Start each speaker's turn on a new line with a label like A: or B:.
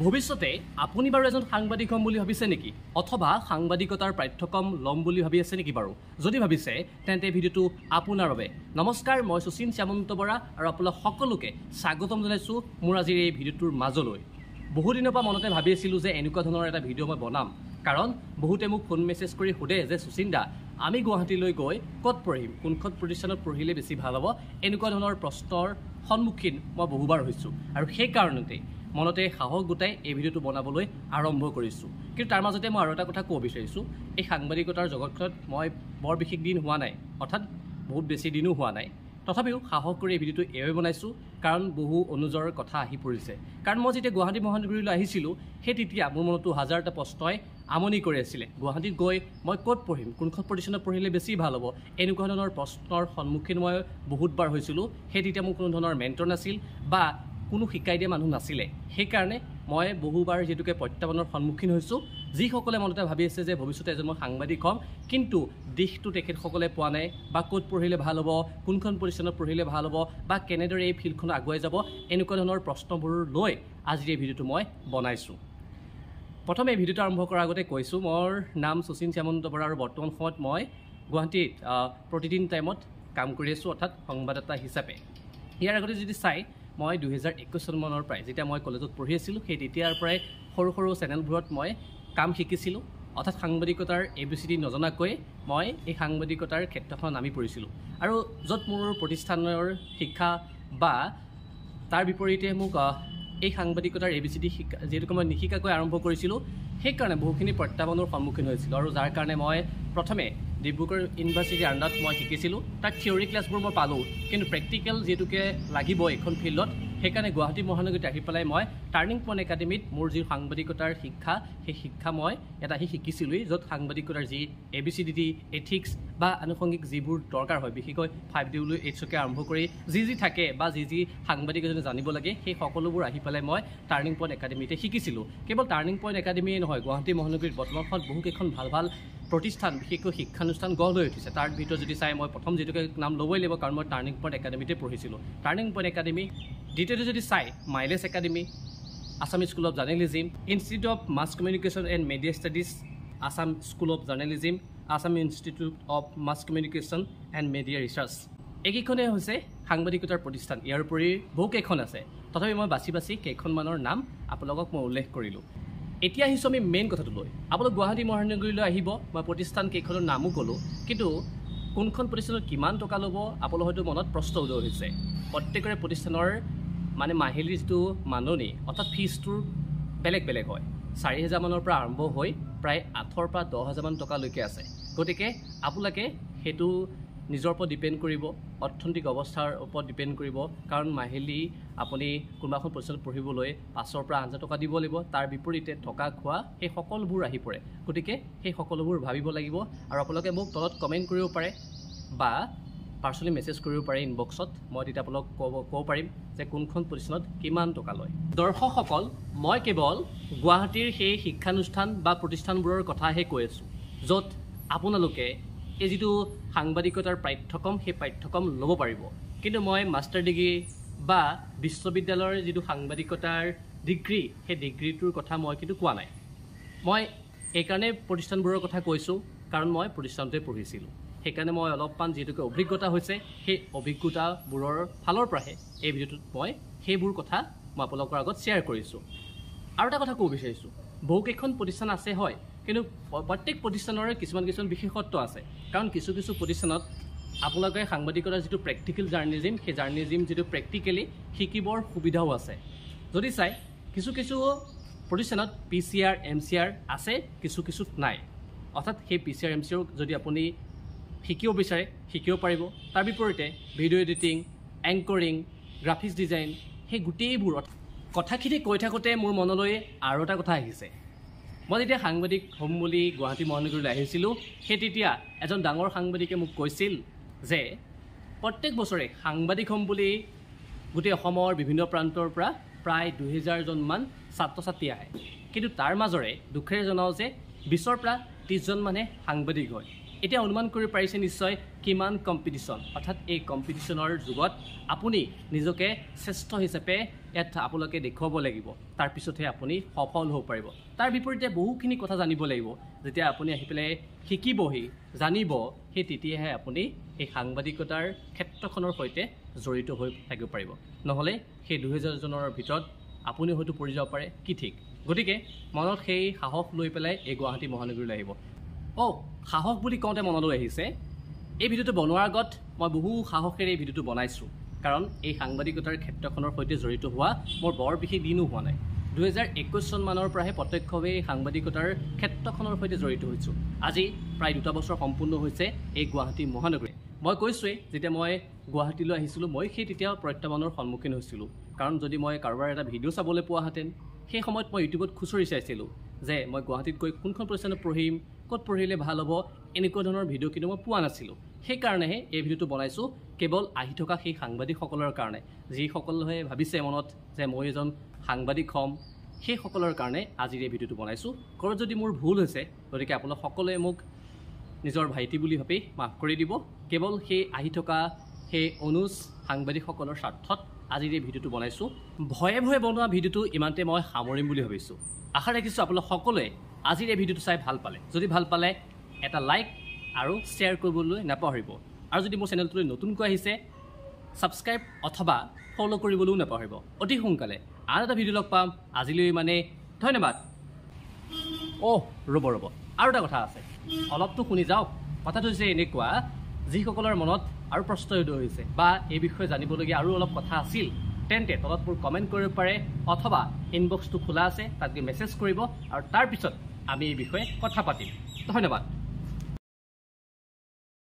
A: ভৱিষ্যতে আপুনি বাৰু এজন সাংবাদিক হ'ম বুলি ভাবিছে নেকি অথবা সাংবাদিকতাৰ পাঠ্যক্ৰম ল'ম বুলি ভাবি আছে নেকি বাৰু যদি ভাবিছে তেন্তে ভিডিঅ'টো আপোনাৰ বাবে নমস্কাৰ মই সুচিন শ্যামন্ত বৰা আৰু আপোনাক সকলোকে স্বাগতম জনাইছো মোৰ আজিৰ এই ভিডিঅ'টোৰ মাজলৈ বহু দিনৰ পৰা মনতে ভাবি আছিলো যে এনেকুৱা ধৰণৰ এটা ভিডিঅ' মই বনাম কাৰণ বহুতে মোক ফোন মেছেজ কৰি সোধে যে সুচিন দা আমি গুৱাহাটীলৈ গৈ ক'ত পঢ়িম কোনখন প্ৰতিষ্ঠানত পঢ়িলে বেছি ভাল হ'ব এনেকুৱা ধৰণৰ প্ৰশ্নৰ সন্মুখীন মই বহুবাৰ হৈছো আৰু সেই কাৰণতে মনতে সাহস গোটাই এই ভিডিঅ'টো বনাবলৈ আৰম্ভ কৰিছোঁ কিন্তু তাৰ মাজতে মই আৰু এটা কথা ক'ব বিচাৰিছোঁ এই সাংবাদিকতাৰ জগতখনত মই বৰ বিশেষ দিন হোৱা নাই অৰ্থাৎ বহুত বেছি দিনো হোৱা নাই তথাপিও সাহস কৰি এই ভিডিঅ'টো এয়ে বনাইছোঁ কাৰণ বহু অনুজৰ কথা আহি পৰিছে কাৰণ মই যেতিয়া গুৱাহাটী মহানগৰীলৈ আহিছিলোঁ সেই তেতিয়া মোৰ মনতো হাজাৰটা প্ৰশ্নই আমনি কৰি আছিলে গুৱাহাটীত গৈ মই ক'ত পঢ়িম কোনখন প্ৰতিষ্ঠানত পঢ়িলে বেছি ভাল হ'ব এনেকুৱা ধৰণৰ প্ৰশ্নৰ সন্মুখীন মই বহুতবাৰ হৈছিলোঁ সেই তেতিয়া মোৰ কোনো ধৰণৰ মেণ্টৰ নাছিল বা কোনো শিকাই দিয়া মানুহ নাছিলে সেইকাৰণে মই বহুবাৰ যেতুকে প্ৰত্যাহ্বানৰ সন্মুখীন হৈছোঁ যিসকলে মনতে ভাবি আছে যে ভৱিষ্যতে এজন মই সাংবাদিক হ'ম কিন্তু দিশটো তেখেতসকলে পোৱা নাই বা ক'ত পঢ়িলে ভাল হ'ব কোনখন প্ৰতিষ্ঠানত পঢ়িলে ভাল হ'ব বা কেনেদৰে এই ফিল্ডখন আগুৱাই যাব এনেকুৱা ধৰণৰ প্ৰশ্নবোৰ লৈ আজিৰ এই ভিডিঅ'টো মই বনাইছোঁ প্ৰথমে এই ভিডিঅ'টো আৰম্ভ কৰাৰ আগতে কৈছোঁ মোৰ নাম সুচিন শ্যামন্ত বৰা আৰু বৰ্তমান সময়ত মই গুৱাহাটীত প্ৰতিদিন টাইমত কাম কৰি আছোঁ অৰ্থাৎ সংবাদদাতা হিচাপে ইয়াৰ আগতে যদি চাই মই 2021 চনমানৰ পৰাই যেতিয়া মই কলেজত পঢ়ি আছিলোঁ সেই তেতিয়াৰ পৰাই সৰু সৰু চেনেলবোৰত মই কাম শিকিছিলোঁ অৰ্থাৎ সাংবাদিকতাৰ ABCD নজনাকৈ মই এই সাংবাদিকতাৰ ক্ষেত্ৰখন নামি পৰিছিলোঁ আৰু য'ত মোৰ প্ৰতিষ্ঠানৰ শিক্ষা বা তাৰ বিপৰীতে মোক এই সাংবাদিকতাৰ ABCD শিক্ষা যিহেতুকে মই নিশিকাকৈ আৰম্ভ কৰিছিলোঁ সেইকাৰণে বহুখিনি প্ৰত্যাহ্বানৰ সন্মুখীন হৈছিলোঁ আৰু যাৰ কাৰণে মই প্ৰথমে ডিব্ৰুগড় ইউনিভাৰ্চিটিৰ আণ্ডাৰত মই শিকিছিলোঁ তাৰ থিয়ৰী ক্লাছবোৰ মই পালোঁ কিন্তু প্ৰেক্টিকেল যিহেতুকে লাগিব এখন ফিল্ডত সেইকাৰণে গুৱাহাটী মহানগৰীত আহি পেলাই মই টাৰ্ণিং পইণ্ট একাডেমীত মোৰ যি সাংবাদিকতাৰ শিক্ষা সেই শিক্ষা মই এটা শিকিছিলোঁ য'ত সাংবাদিকতাৰ যি ABCD এথিক্স বা আনুষংগিক যিবোৰ দৰকাৰ হয় বিশেষকৈ 5W8কে আৰম্ভ কৰি যি থাকে বা যি সাংবাদিক এজনে জানিব লাগে সেই সকলোবোৰ আহি পেলাই মই টাৰ্ণিং পইণ্ট একাডেমীতে শিকিছিলোঁ কেৱল টাৰ্ণিং পইণ্ট একাডেমীয়ে নহয় গুৱাহাটী মহানগৰীত বৰ্তমানত বহুকেইখন ভাল প্ৰতিষ্ঠান বিশেষকৈ শিক্ষানুষ্ঠান গঢ় লৈ উঠিছে তাৰ ভিতৰত যদি চাই মই প্ৰথম যেতুকে নাম ল'বই লাগিব কাৰণ মই টাৰ্ণিং পইণ্ট একাডেমীতে পঢ়িছিলোঁ টাৰ্ণিং পইণ্ট একাডেমী দ্বিতীয়তে যদি চাই mileage academy Assam school of journalism institute of mass communication and media studies Assam school of journalism Assam institute of mass communication and media research এইকেইখনেই হৈছে সাংবাদিকতাৰ প্ৰতিষ্ঠান ইয়াৰ উপৰি বহুকেইখন আছে তথাপি মই বাছি কেইখনমানৰ নাম আপোনালোকক মই উল্লেখ কৰিলোঁ এতিয়া আহিছোঁ আমি মেইন কথাটো লৈ আপোনালোক গুৱাহাটী মহানগৰীলৈ আহিব মই প্ৰতিষ্ঠান কেইখনৰ নামো ক'লোঁ কিন্তু কোনখন প্ৰতিষ্ঠানত কিমান টকা ল'ব আপোনাৰ হয়তো মনত প্ৰশ্ন উদয় হৈছে প্ৰত্যেকৰে প্ৰতিষ্ঠানৰ মানে মাহিলী যিটো মাননি অৰ্থাৎ ফিজটোৰ বেলেগ হয় 4,000 মানৰ পৰা আৰম্ভ হৈ প্ৰায় 8,000 পৰা 10,000 মান টকালৈকে আছে গতিকে আপোনালোকে সেইটো নিজৰ ওপৰত ডিপেণ্ড কৰিব অৰ্থনৈতিক অৱস্থাৰ ওপৰত ডিপেণ্ড কৰিব কাৰণ মাহিলী আপুনি কোনোবা এখন প্ৰতিষ্ঠানত পঢ়িবলৈ 5,000 পৰা 8,000 টকা দিব লাগিব তাৰ বিপৰীতে থকা খোৱা সেই সকলোবোৰ আহি পৰে গতিকে সেই সকলোবোৰ ভাবিব লাগিব আৰু আপোনালোকে মোক তলত কমেণ্ট কৰিব পাৰে বা পাৰ্চনেলি মেছেজ কৰিব পাৰে ইনবক্সত মই তেতিয়া আপোনালোকক ক'ব পাৰিম যে কোনখন প্ৰতিষ্ঠানত কিমান টকা লয় দৰ্শকসকল মই কেৱল গুৱাহাটীৰ সেই শিক্ষানুষ্ঠান বা প্ৰতিষ্ঠানবোৰৰ কথাহে কৈ আছোঁ য'ত আপোনালোকে এই যিটো সাংবাদিকতাৰ পাঠ্যক্ৰম সেই পাঠ্যক্ৰম ল'ব পাৰিব কিন্তু মই মাষ্টাৰ ডিগ্ৰী বা বিশ্ববিদ্যালয়ৰ যিটো সাংবাদিকতাৰ ডিগ্ৰী সেই ডিগ্ৰীটোৰ কথা মই কিন্তু কোৱা নাই মই এইকাৰণে প্ৰতিষ্ঠানবোৰৰ কথা কৈছোঁ কাৰণ মই প্ৰতিষ্ঠানতে পঢ়িছিলোঁ সেইকাৰণে মই অলপমান যিহেতুকে অভিজ্ঞতা হৈছে সেই অভিজ্ঞতাবোৰৰ ফালৰ পৰাহে এই ভিডিঅ'টোত মই সেইবোৰ কথা মই আপোনালোকৰ আগত শ্বেয়াৰ কৰিছোঁ আৰু এটা কথা ক'ব বিচাৰিছোঁ বহুকেইখন প্ৰতিষ্ঠান আছে হয় কিন্তু প্ৰত্যেক প্ৰতিষ্ঠানৰে কিছুমান বিশেষত্ব আছে কাৰণ কিছু প্ৰতিষ্ঠানত আপোনালোকে সাংবাদিকতাৰ যিটো প্ৰেক্টিকেল জাৰ্নেলিজিম সেই জাৰ্নেলিজিম যিটো প্ৰেক্টিকেলি শিকিবৰ সুবিধাও আছে যদি চাই কিছু প্ৰতিষ্ঠানত PCR MCR আছে কিছুত নাই অৰ্থাৎ সেই PCR MCR যদি আপুনি শিকিব বিচাৰে শিকিব পাৰিব তাৰ বিপৰীতে video' editing anchoring graphics design সেই গোটেইবোৰত কথাখিনি কৈ থাকোঁতে মোৰ মনলৈ আৰু এটা কথা আহিছে মই যেতিয়া সাংবাদিক হ'ম বুলি গুৱাহাটী মহানগৰীলৈ আহিছিলোঁ সেই তেতিয়া এজন ডাঙৰ সাংবাদিকে মোক কৈছিল যে প্ৰত্যেক বছৰে সাংবাদিক হ'ম বুলি গোটেই অসমৰ বিভিন্ন প্ৰান্তৰ পৰা প্ৰায় 2,000 জনমান ছাত্ৰ ছাত্ৰী আহে কিন্তু তাৰ মাজৰে দুখেৰে জনাওঁ যে 20ৰ পৰা 30জন মানে সাংবাদিক হয় এতিয়া অনুমান কৰিব পাৰিছে নিশ্চয় কিমান কম্পিটিশ্যন, অৰ্থাৎ এই কম্পিটিশ্যনৰ যুগত আপুনি নিজকে শ্ৰেষ্ঠ হিচাপে ইয়াত আপোনালোকে দেখুৱাব লাগিব, তাৰপিছতহে আপুনি সফল হ'ব পাৰিব। তাৰ বিপৰীতে বহুখিনি কথা জানিব লাগিব। যেতিয়া আপুনি আহি পেলাই শিকিবহি, জানিব, সেই তেতিয়াহে আপুনি এই সাংবাদিকতাৰ ক্ষেত্ৰখনৰ সৈতে জড়িত হৈ থাকিব পাৰিব। নহ'লে সেই 2000জনৰ ভিতৰত আপুনি হয়তো পৰি যাব পাৰে, কি ঠিক। গতিকে মনত সেই সাহস লৈ পেলাই এই গুৱাহাটী মহানগৰীলৈ আহিব। সাহস বুলি কওঁতে মনলৈ আহিছে, এই ভিডিঅ'টো বনোৱাৰ আগত মই বহু সাহসেৰে এই ভিডিঅ'টো বনাইছোঁ, কাৰণ এই সাংবাদিকতাৰ ক্ষেত্ৰখনৰ সৈতে জড়িত হোৱা মোৰ বৰ বিশেষ দিনো হোৱা নাই। 2021 চনমানৰ পৰাহে প্ৰত্যক্ষভাৱে সাংবাদিকতাৰ ক্ষেত্ৰখনৰ সৈতে জড়িত হৈছোঁ। আজি প্ৰায় 2 বছৰ সম্পূৰ্ণ হৈছে এই গুৱাহাটী মহানগৰী। মই কৈছোঁৱেই, যেতিয়া মই গুৱাহাটীলৈ আহিছিলোঁ, মই সেই তেতিয়া প্ৰত্যাহ্বানৰ সন্মুখীন হৈছিলোঁ। কাৰণ যদি মই কাৰোবাৰ এটা ভিডিঅ' চাবলৈ পোৱাহেঁতেন, সেই সময়ত মই ইউটিউবত খুচৰি চাইছিলোঁ যে মই গুৱাহাটীত গৈ কোনখন প্ৰতিষ্ঠানত পঢ়িম, ক'ত পঢ়িলে ভাল হ'ব, এনেকুৱা ধৰণৰ ভিডিঅ' কিন্তু মই পোৱা নাছিলোঁ। সেইকাৰণেহে এই ভিডিঅ'টো বনাইছোঁ, কেৱল আহি থকা সেই সাংবাদিকসকলৰ কাৰণে, যিসকলে ভাবিছে মনত যে মই এজন সাংবাদিক হ'ম, সেইসকলৰ কাৰণে আজিৰ এই ভিডিঅ'টো বনাইছোঁ। ক'ৰবাত যদি মোৰ ভুল হৈছে, গতিকে আপোনালোক সকলোৱে মোক নিজৰ ভাইটি বুলি ভাবি মাফ কৰি দিব। কেৱল সেই আহি থকা সেই অনুজ সাংবাদিকসকলৰ স্বাৰ্থত আজিৰ এই ভিডিঅ'টো বনাইছোঁ। ভয়ে ভয়ে বনোৱা ভিডিঅ'টো ইমানতে মই সামৰিম বুলি ভাবিছোঁ। আশা ৰাখিছোঁ আপোনালোক সকলোৱে আজিৰ এই ভিডিঅ'টো চাই ভাল পালে। যদি ভাল পালে এটা লাইক আৰু শ্বেয়াৰ কৰিবলৈ নাপাহৰিব। আৰু যদি মোৰ চেনেলটোলৈ নতুনকৈ আহিছে, ছাবস্ক্ৰাইব অথবা ফ'ল' কৰিবলৈও নাপাহৰিব। অতি সোনকালে আন এটা ভিডিঅ' লগ পাম। আজিলৈ মানে ধন্যবাদ। ৰ'ব আৰু এটা কথা আছে, অলপতো শুনি যাওক। কথাটো হৈছে এনেকুৱা, যিসকলৰ মনত আৰু প্ৰশ্ন উদয় হৈছে বা এই বিষয়ে জানিবলগীয়া আৰু অলপ কথা আছিল, তেন্তে তলত মোৰ কমেণ্ট কৰিব পাৰে অথবা ইনবক্সটো খোলা আছে, তাত গৈ মেছেজ কৰিব আৰু তাৰপিছত আমি এই বিষয়ে কথা পাতিম। ধন্যবাদ।